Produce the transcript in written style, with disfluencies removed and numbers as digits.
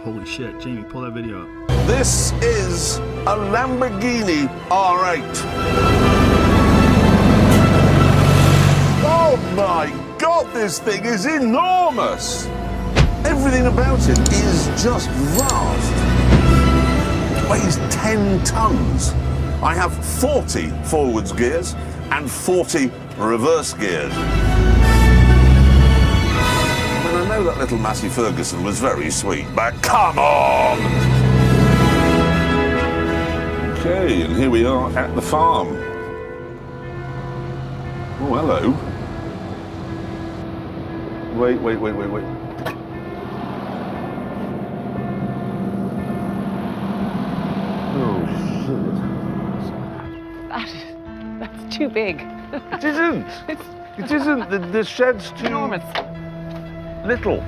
Holy shit, Jamie, pull that video up. This is a Lamborghini R8. Oh my God, this thing is enormous. Everything about it is just vast. It weighs 10 tons. I have 40 forwards gears and 40 reverse gears. I mean, I know that little Massey Ferguson was very sweet, but come on! Okay, and here we are at the farm. Oh, hello. Wait. Oh, shit. That's too big. It isn't. It isn't. The shed's too Enormous. little.